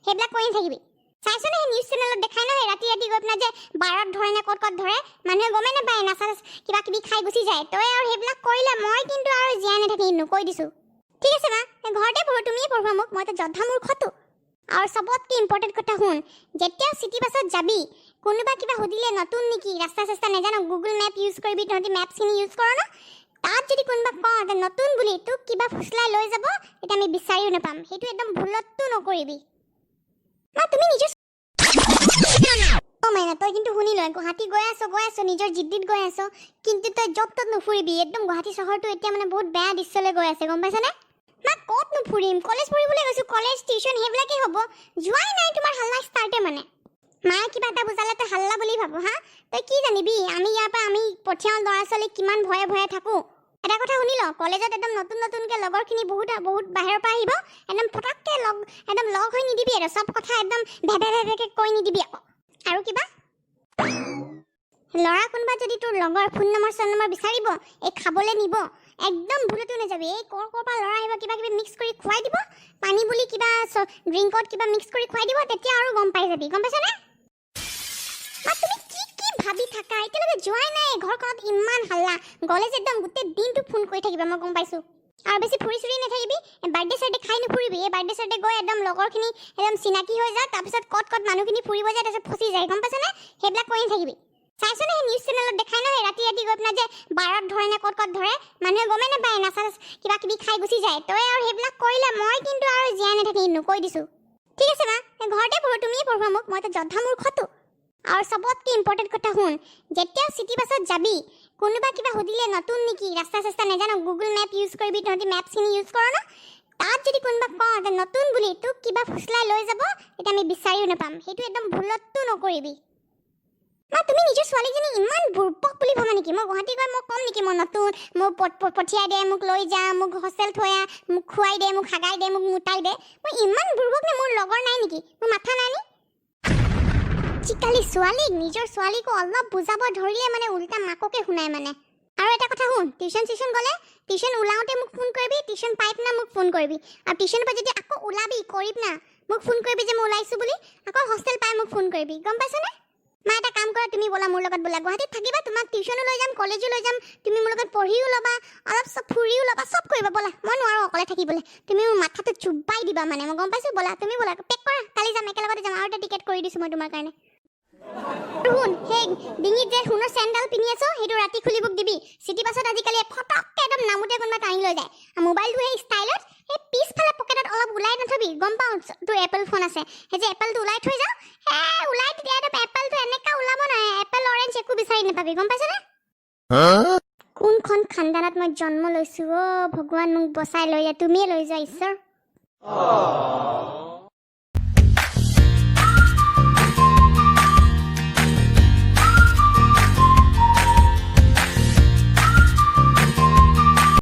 সেইবিলাক কৰি থাকিবি চাইছনে নিউজ চেনেলত দেখাই নহয় ৰাতি ৰাতি গৈ পিনে যে বাৰত ধৰে নে ক'ত ধৰে মানুহে গমে নাপায় নাচা কিবা কিবি খাই গুচি যায় তই আৰু সেইবিলাক কৰিলে মই কিন্তু আৰু জীয়াই নাথাকিম কৈ দিছো ঠিক আছে মা ঘৰতে পঢ়ো তুমিয়ে পঢ়োৱা মোক মই তো জধা মূৰ্খটো আৰু সবতকৈ ইম্পৰ্টেণ্ট কথা শুন যেতিয়া চিটি বাছত যাবি কোনোবা কিবা সুধিলে নতুন নেকি ৰাস্তা চাস্তা নাজানো গুগল মেপ ইউজ কৰিবি তহঁতি মেপছখিনি ইউজ কৰ ন তাত যদি কোনোবা কওঁ যে নতুন বুলি তোক কিবা ফুচলাই লৈ যাব এটা আমি বিচাৰিও নাপাম সেইটো একদম ভুলতো নকৰিবি মা তুমি নিজৰ মাইনা তই কিন্তু শুনি লয় গুৱাহাটী গৈ আছো নিজৰ জিদ্দিত গৈ আছো কিন্তু তই য'ত ত'ত নুফুৰিবি একদম গুৱাহাটী চহৰটো এতিয়া মানে বহুত বেয়া দৃশ্যলৈ গৈ আছে গম পাইছনে মা ক'ত নুফুৰিম কলেজ পঢ়িবলৈ গৈছো কলেজ টিউশ্যন সেইবিলাকেই হ'ব যোৱাই নাই তোমাৰ হাল্লা ষ্টাৰ্টে মানে মায়ে কিবা এটা বুজালে তই হাল্লা বুলি ভাবো হা তই কি জানিবি আমি ইয়াৰ পৰা আমি পঠিয়াও ল'ৰা ছোৱালী কিমান ভয়ে ভয়ে থাকো এটা কথা শুনি ল কলেজত একদম নতুনকৈ লগৰখিনি বহুত বাহিৰৰ পৰা আহিব একদম ফটককৈ একদম লগ হৈ নিদিবি আৰু চব কথা একদম ভেভেকৈ কৈ নিদিবি আকৌ আৰু কিবা ল'ৰা কোনোবা যদি তোৰ লগৰ ফোন নম্বৰ বিচাৰিব এই খাবলৈ নিব একদম ভুলতো নাযাবি এই ক'ৰ পৰা ল'ৰা আহিব কিবা কিবি মিক্স কৰি খুৱাই দিব পানী বুলি কিবা ড্ৰিংকত কিবা মিক্স কৰি খুৱাই দিব তেতিয়া আৰু গম পাই যাবি গম পাইছনে তুমি কি ভাবি থাকা এতিয়ালৈকে যোৱাই নাই ঘৰখনত ইমান হাল্লা কলেজ একদম গোটেই দিনটো ফোন কৰি থাকিবা মই গম পাইছোঁ আৰু বেছি ফুৰি চুৰি নাথাকিবি বাৰ্থডে চাৰ্থডে খাই নুফুৰিবি এই বাৰ্থডে চাৰ্থডে গৈ একদম লগৰখিনি একদম চিনাকি হৈ যায় তাৰপিছত ক'ত মানুহখিনি ফুৰিব যায় তাৰপিছত ফচি যায় গম পাইছনে সেইবিলাক কৰি থাকিবি চাইছনে নিউজ চেনেলত দেখাই নহয় ৰাতি ৰাতি গৈ পিনে যে বাৰত ধৰে নে ক'ত ধৰে মানুহে গমে নাপায় নাচা কিবা কিবি খাই গুচি যায় তই আৰু সেইবিলাক কৰিলে মই কিন্তু আৰু জীয়াই নাথাকিম কৈ দিছো ঠিক আছে মা ঘৰতে পঢ়ো তুমিয়ে পঢ়োৱা মোক মই তো জধা মূৰ্খটো আৰু সবতকৈ ইম্পৰ্টেণ্ট কথা শুন যেতিয়া চিটি বাছত যাবি কোনোবা কিবা সুধিলে নতুন নেকি ৰাস্তা চাস্তা নাজানো গুগল মেপ ইউজ কৰিবি তহঁতি মেপছখিনি ইউজ কৰ ন তাত যদি কোনোবা কওঁ যে নতুন বুলি তোক কিবা ফুচলাই লৈ যাব এটা আমি বিচাৰিও নাপাম সেইটো একদম ভুলতো নকৰিবি মা তুমি নিজৰ ছোৱালীজনী ইমান বুৰ্বক বুলি ভাবা নেকি মই গুৱাহাটী গৈ মই কম নেকি মই নতুন মোক পঠিয়াই দে মোক লৈ যা মোক হোষ্টেল থৈ আহ মোক খুৱাই দে মোক হাগাই দে মোক মুতাই দে মই ইমান বুৰ্বক নে মোৰ লগৰ নাই নেকি মোৰ মাথা নাই নি আজিকালি ছোৱালীক নিজৰ ছোৱালীকো অলপ বুজাব ধৰিলে মানে উল্টা মাককে শুনাই মানে আৰু এটা কথা শুন টিউশ্যন গ'লে টিউশ্যন ওলাওঁতে মোক ফোন কৰিবি টিউশ্যন পাই পিনে মোক ফোন কৰিবি আৰু টিউশ্যনৰ পৰা যদি আকৌ ওলাবি কৰিম না মোক ফোন কৰিবি যে মই ওলাইছোঁ বুলি আকৌ হোষ্টেল পাই মোক ফোন কৰিবি গম পাইছনে মা এটা কাম কৰা তুমি ব'লা মোৰ লগত ব'লা গুৱাহাটীত থাকিবা তোমাক টিউশ্যনো লৈ যাম কলেজো লৈ যাম তুমি মোৰ লগত পঢ়িও ল'বা অলপ চব ফুৰিও ল'বা চব কৰিবা ব'লা মই নোৱাৰোঁ অকলে থাকিবলৈ তুমি মোৰ মাথাটো চুবাই দিবা মানে মই গম পাইছোঁ ব'লা তুমি ব'লা পেক কৰা কালি যাম একেলগতে যাম আৰু এটা টিকেট কৰি দিছোঁ মই তোমাৰ কাৰণে শুন সেই ডিঙিত যে সোণৰ চেণ্ডেল পিন্ধি আছো সেইটো ৰাতি খুলি মোক দিবি চিটি বাছত আজিকালি ফটককৈ একদম নামোতে কোনোবা টানি লৈ যায় মোবাইলটো সেই ষ্টাইলত সেই পিছফালে পকেটত অলপ ওলাই নথবি গম পাওঁ তোৰ এপল ফোন আছে সেই যে এপলটো ওলাই থৈ যাওঁ ওলাই তেতিয়া একদম এপলটো এনেকা ওলাব নহয় এপল অৰেঞ্জ একো বিচাৰি নাপাবি গম পাইছনে কোনখন খানদানত মই জন্ম লৈছো অ ভগৱান মোক বচাই লৈ যা তুমিয়ে লৈ যোৱা ঈশ্বৰ